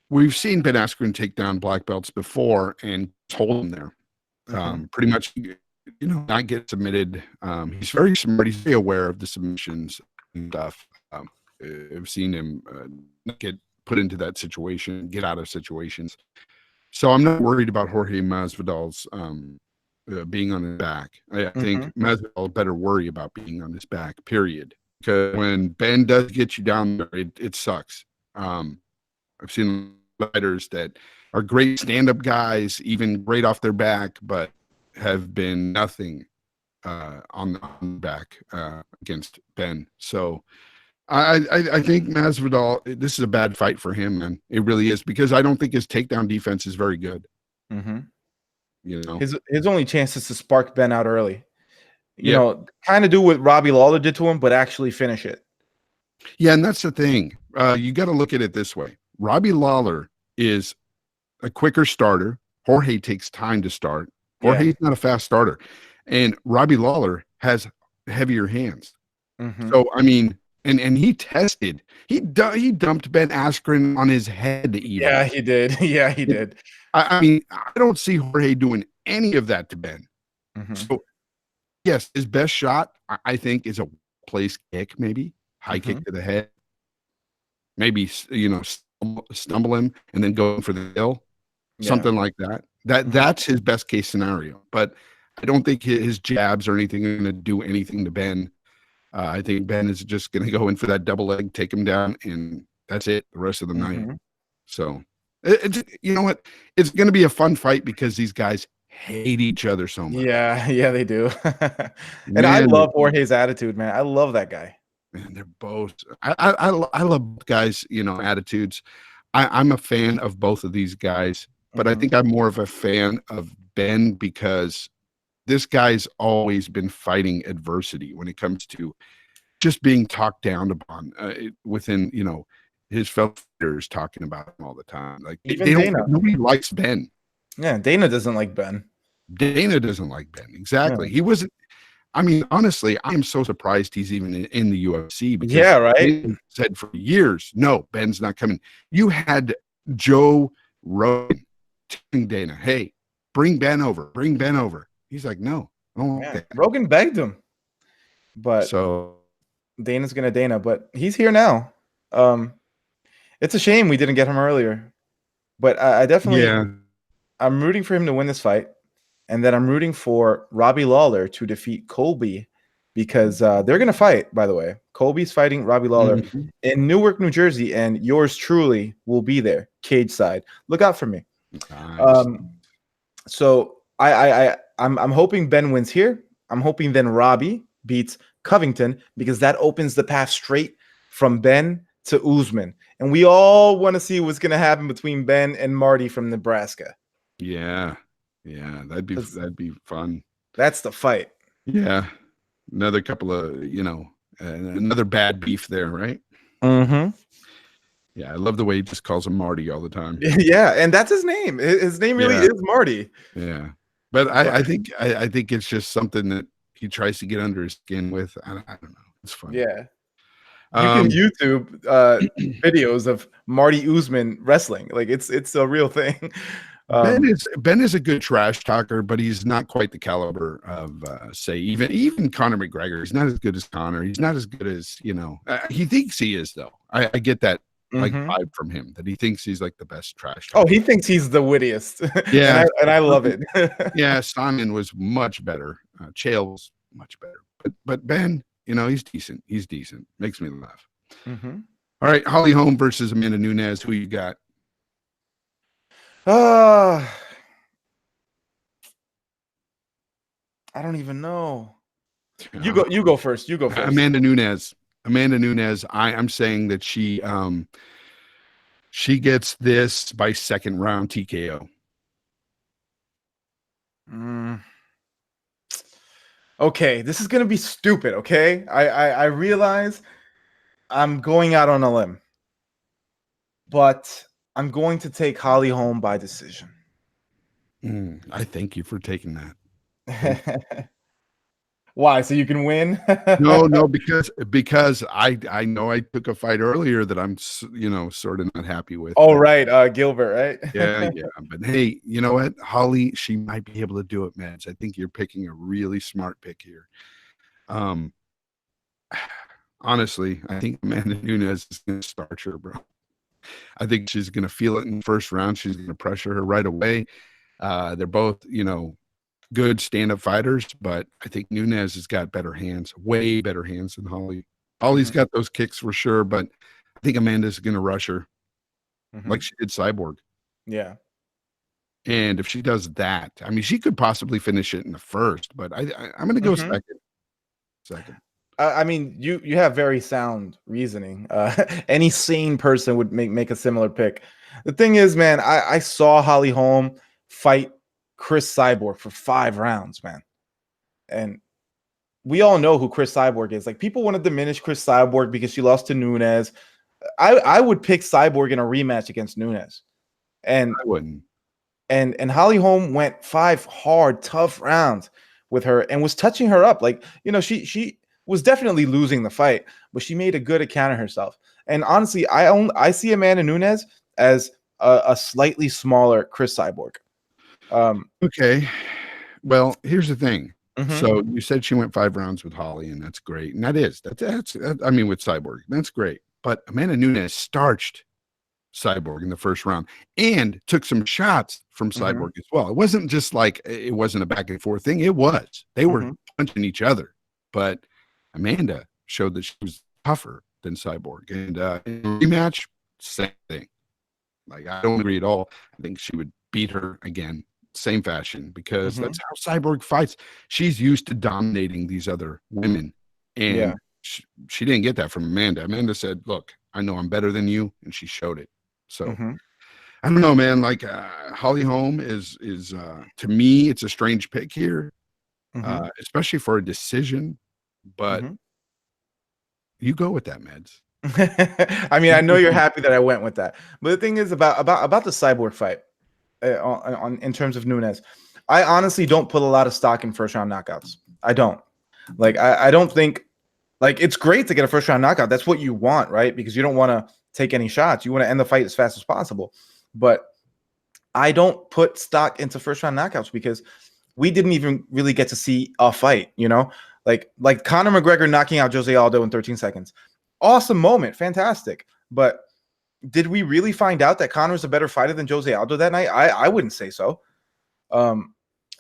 We've seen Ben Askren take down black belts before and hold them there. Pretty much, not get submitted. He's very smart. He's very aware of the submissions and stuff. I've seen him not get put into that situation, get out of situations. So I'm not worried about Jorge Masvidal's being on his back. I think Masvidal better worry about being on his back, period. Because when Ben does get you down there, it sucks. I've seen fighters that are great stand-up guys, even great off their back, but have been nothing on the back against Ben. So I think Masvidal, this is a bad fight for him, man. It really is, because I don't think his takedown defense is very good. His only chance is to spark Ben out early. Kind of do what Robbie Lawler did to him, but actually finish it. Yeah, and that's the thing. You got to look at it this way. Robbie Lawler is a quicker starter. Jorge takes time to start. Jorge's not a fast starter. And Robbie Lawler has heavier hands. So, I mean, and he tested. He dumped Ben Askren on his head even. Yeah, he did. Yeah, he did. I mean, I don't see Jorge doing any of that to Ben. So, yes, his best shot, I think, is a place kick, maybe. High kick to the head. Maybe, stumble him and then go for the hill. Something like that. That's his best case scenario. But I don't think his jabs or anything are going to do anything to Ben. I think Ben is just going to go in for that double leg, take him down, and that's it the rest of the night. So, you know what? It's going to be a fun fight because these guys hate each other so much. Yeah, they do. And I love Jorge's attitude, man. I love that guy. Man, they're both. I love guys, attitudes. I'm a fan of both of these guys, but I think I'm more of a fan of Ben because this guy's always been fighting adversity when it comes to just being talked down upon within, his fellow fighters talking about him all the time. Like nobody likes Ben. Yeah, Dana doesn't like Ben. Dana doesn't like Ben. Exactly. Yeah. He wasn't. I mean, honestly, I'm so surprised he's even in the UFC because right. Said for years, no, Ben's not coming. You had Joe Rogan telling Dana, hey, bring Ben over. He's like, no. Rogan begged him. But so Dana's gonna Dana, but he's here now. It's a shame we didn't get him earlier. But I definitely I'm rooting for him to win this fight. And then I'm rooting for Robbie Lawler to defeat Colby because they're going to fight, by the way. Colby's fighting Robbie Lawler in Newark, New Jersey, and yours truly will be there, cage side. Look out for me. Nice. So I'm hoping Ben wins here. I'm hoping then Robbie beats Covington because that opens the path straight from Ben to Usman. And we all want to see what's going to happen between Ben and Marty from Nebraska. Yeah. Yeah. That'd be fun. That's the fight. Yeah. Another couple of, another bad beef there, right? Mm-hmm. Yeah. I love the way he just calls him Marty all the time. Yeah. And that's his name. His name really is Marty. Yeah. But I think it's just something that he tries to get under his skin with. I don't know. It's fun. Yeah. You can YouTube videos of Marty Usman wrestling. Like it's a real thing. Ben is a good trash talker, but he's not quite the caliber of say even Conor McGregor. He's not as good as Conor. He's not as good as he thinks he is though. I get that vibe from him that he thinks he's like the best trash talker. Oh, he thinks he's the wittiest. Yeah, and I love it. Yeah, Simon was much better. Chael was much better, but Ben, he's decent. He's decent. Makes me laugh. All right, Holly Holm versus Amanda Nunes. Who you got? I don't even know. You go first. You go first. Amanda Nunes. I'm saying that she gets this by second round TKO. Okay, this is gonna be stupid. Okay, I realize I'm going out on a limb, but I'm going to take Holly Holm by decision. I thank you for taking that. Why? So you can win? No, because I know I took a fight earlier that I'm sort of not happy with. Oh, right, Gilbert, right? Yeah. But hey, you know what? Holly, she might be able to do it, Mads. I think you're picking a really smart pick here. Honestly, I think Amanda Nunes is going to start her, bro. I think she's going to feel it in the first round. She's going to pressure her right away. They're both, good stand-up fighters, but I think Nunes has got better hands, way better hands than Holly. Holly's got those kicks for sure, but I think Amanda's going to rush her like she did Cyborg. Yeah. And if she does that, I mean, she could possibly finish it in the first, but I'm going to go second. I mean, you have very sound reasoning. Any sane person would make a similar pick. The thing is, man, I saw Holly Holm fight Chris Cyborg for 5 rounds, man. And we all know who Chris Cyborg is. Like, people want to diminish Chris Cyborg because she lost to Nunes. I would pick Cyborg in a rematch against Nunes. And I wouldn't. And Holly Holm went 5 hard, tough rounds with her and was touching her up. Like, she was definitely losing the fight, but she made a good account of herself. And honestly, I see Amanda Nunes as a slightly smaller Chris Cyborg. Okay. Well, here's the thing. So you said she went 5 rounds with Holly, and that's great. And that's I mean, with Cyborg, that's great. But Amanda Nunes starched Cyborg in the first round and took some shots from Cyborg as well. It wasn't just like it wasn't a back and forth thing. It was. They were punching each other. But Amanda showed that she was tougher than Cyborg. And in a rematch, same thing. Like, I don't agree at all. I think she would beat her again, same fashion, because that's how Cyborg fights. She's used to dominating these other women. And she didn't get that from Amanda. Amanda said, look, I know I'm better than you. And she showed it. So I don't know, man. Like, Holly Holm is to me, it's a strange pick here, especially for a decision. But you go with that, Meds. I mean, I know you're happy that I went with that. But the thing is about the Cyborg fight in terms of Nunes, I honestly don't put a lot of stock in first round knockouts. I don't. Like, I don't think, like, it's great to get a first round knockout. That's what you want, right? Because you don't want to take any shots. You want to end the fight as fast as possible. But I don't put stock into first round knockouts because we didn't even really get to see a fight, like Conor McGregor knocking out Jose Aldo in 13 seconds. Awesome moment. Fantastic. But did we really find out that Conor was a better fighter than Jose Aldo that night? I wouldn't say so.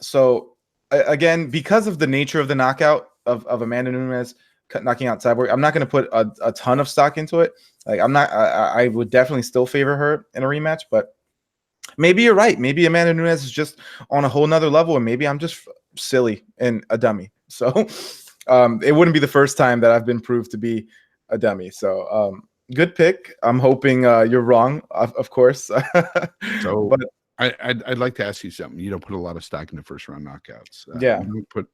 So again, because of the nature of the knockout of Amanda Nunes knocking out Cyborg, I'm not going to put a ton of stock into it. Like, I would definitely still favor her in a rematch, but Maybe you're right. Maybe Amanda Nunes is just on a whole nother level, and maybe I'm just silly and a dummy. So it wouldn't be the first time that I've been proved to be a dummy. So good pick. I'm hoping you're wrong, of course. So But I'd like to ask you something. You don't put a lot of stock in the first round knockouts. yeah. You don't put.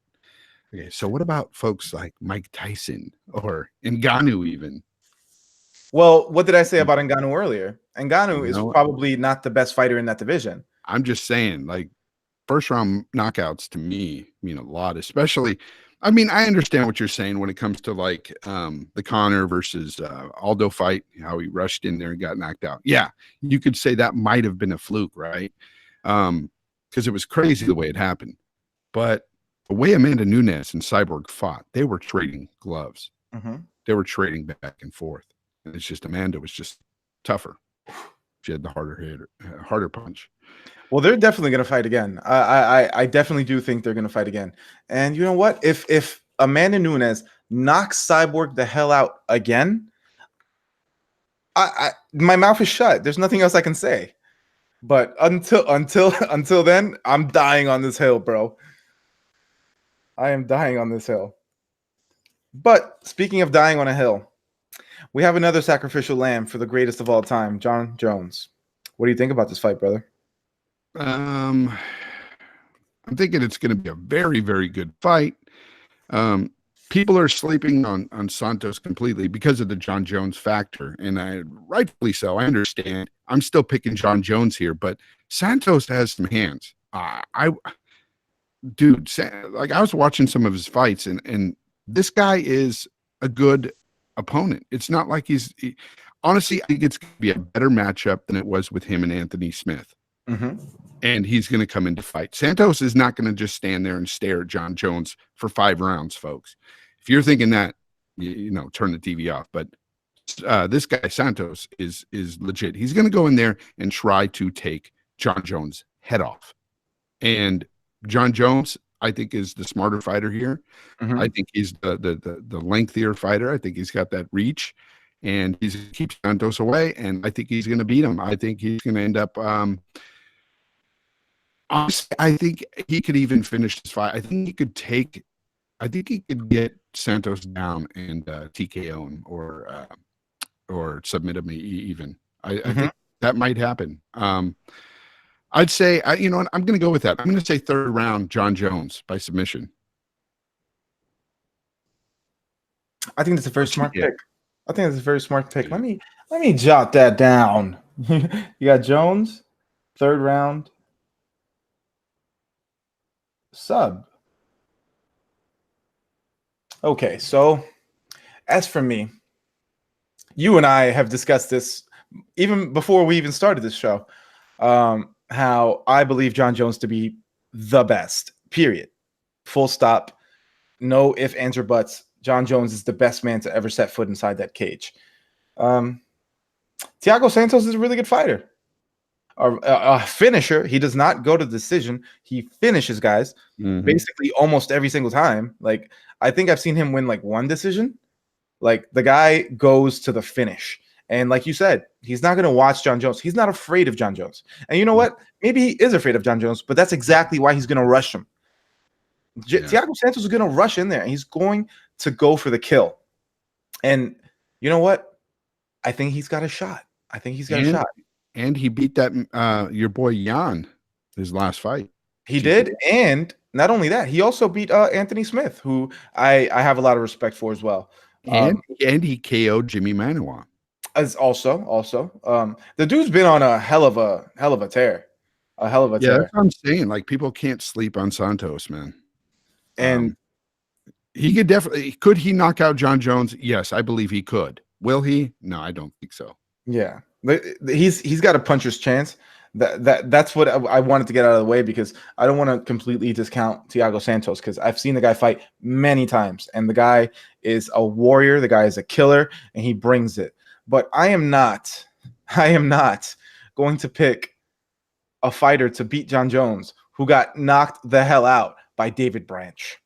Okay, so what about folks like Mike Tyson or Ngannou even? Well, what did I say about Ngannou earlier? Ngannou You is know, probably not the best fighter in that division. I'm just saying, like, first round knockouts to me mean a lot, especially. I mean, I understand what you're saying when it comes to like the Conor versus Aldo fight, how he rushed in there and got knocked out. Yeah, you could say that might have been a fluke, right? Because it was crazy the way it happened. But the way Amanda Nunes and Cyborg fought, they were trading gloves. Mhm. They were trading back and forth. And it's just Amanda was just tougher. She had the harder punch. Well, they're definitely going to fight again. I definitely do think they're going to fight again. And you know what? If Amanda Nunes knocks Cyborg the hell out again, my mouth is shut. There's nothing else I can say. But until then, I'm dying on this hill, bro. I am dying on this hill. But speaking of dying on a hill, we have another sacrificial lamb for the greatest of all time, John Jones. What do you think about this fight, brother? I'm thinking it's going to be a very, very good fight. People are sleeping on Santos completely because of the John Jones factor, and rightfully so. I understand. I'm still picking John Jones here, but Santos has some hands. Like I was watching some of his fights, and this guy is a good opponent. It's not like honestly, I think it's going to be a better matchup than it was with him and Anthony Smith. Mm-hmm. And he's going to come into fight. Santos is not going to just stand there and stare at John Jones for 5 rounds, folks. If you're thinking that, you know, turn the TV off. But this guy Santos is legit. He's going to go in there and try to take John Jones' head off. And John Jones, I think, is the smarter fighter here. Mm-hmm. I think he's the lengthier fighter. I think he's got that reach, and he's going to keep Santos away. And I think he's going to beat him. I think he's going to end up. Honestly, I think he could even finish this fight. I think he could get Santos down and TKO him or submit him even. I think that might happen. I'd say, you know what, I'm going to go with that. I'm going to say 3rd round, John Jones by submission. I think that's a very smart pick. I think that's a very smart pick. Let me jot that down. You got Jones, 3rd round. Sub. Okay, so as for me, you and I have discussed this even before we even started this show, how I believe John Jones to be the best, period. Full stop. No ifs, ands, or buts. John Jones is the best man to ever set foot inside that cage. Thiago Santos is a really good fighter. A finisher. He does not go to decision. He finishes guys basically almost every single time. Like, I think I've seen him win like 1 decision. Like, the guy goes to the finish. And like you said, he's not going to watch John Jones. He's not afraid of John Jones. And you know what? Maybe he is afraid of John Jones, but that's exactly why he's going to rush him. Thiago Santos is going to rush in there, and he's going to go for the kill. And you know what? I think he's got a shot. And he beat that your boy Jan his last fight. He did, and not only that, he also beat Anthony Smith, who I have a lot of respect for as well. And he KO'd Jimmy Manuwa. As also, the dude's been on a hell of a tear. Tear. That's what I'm saying. Like, people can't sleep on Santos, man. And he could he knock out John Jones? Yes, I believe he could. Will he? No, I don't think so. Yeah, he's got a puncher's chance. That's what I wanted to get out of the way, because I don't want to completely discount Thiago Santos, because I've seen the guy fight many times, and the guy is a warrior. The guy is a killer, and he brings it. But I am not going to pick a fighter to beat John Jones who got knocked the hell out by David Branch.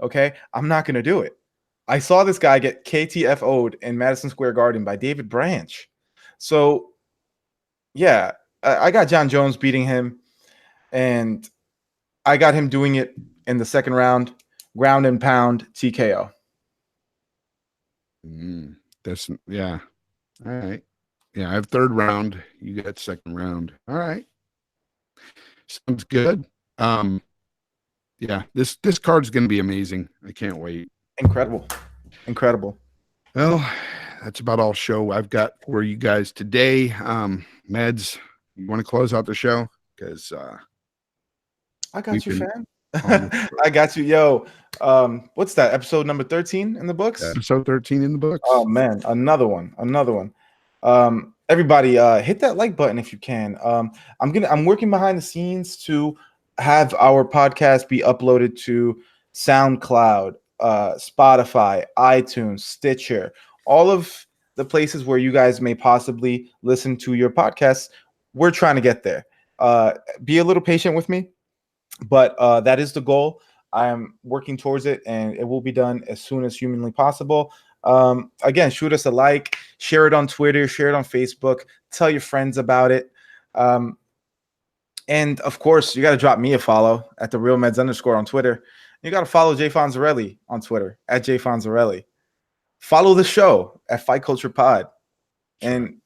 Okay, I'm not going to do it. I saw this guy get KTFO'd in Madison Square Garden by David Branch. So, yeah, I got John Jones beating him, and I got him doing it in the second round, ground and pound TKO. That's yeah. All right. Yeah, I have third round. You got second round. All right. Sounds good. Yeah, this card's gonna be amazing. I can't wait. Incredible. Incredible. Well, that's about all show I've got for you guys today. Meds, you want to close out the show? Because I got you, fam. I got you. Yo, what's that? Episode number 13 in the books? Episode 13 in the books. Oh man, another one. Everybody, hit that like button if you can. I'm working behind the scenes to have our podcast be uploaded to SoundCloud, Spotify, iTunes, Stitcher, all of the places where you guys may possibly listen to your podcasts. We're trying to get there. Be a little patient with me, but that is the goal. I am working towards it, and it will be done as soon as humanly possible. Again, shoot us a like, share it on Twitter, share it on Facebook, tell your friends about it. And of course, you got to drop me a follow at the @realmeds_ on Twitter. You got to follow Jay Fonzarelli on Twitter at Jay Fonzarelli. Follow the show at Fight Culture Pod. And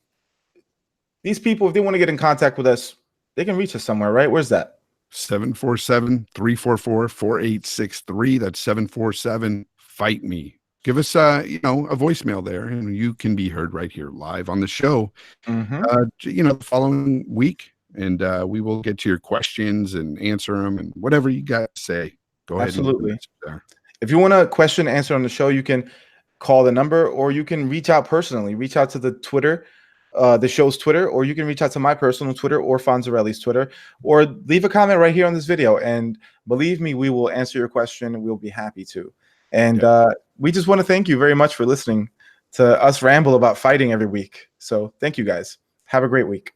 these people, if they want to get in contact with us, they can reach us somewhere, right? Where's that? 747-344-4863. That's 747-FIGHT-ME. Give us a voicemail there, and you can be heard right here live on the show. The following week, and we will get to your questions and answer them, and whatever you got to say. Go ahead. Absolutely. If you want a question answered on the show, you can call the number, or you can reach out personally. Reach out to the Twitter, the show's Twitter, or you can reach out to my personal Twitter or Fonzarelli's Twitter, or leave a comment right here on this video. And believe me, we will answer your question. We'll be happy to. And we just want to thank you very much for listening to us ramble about fighting every week. So thank you guys. Have a great week.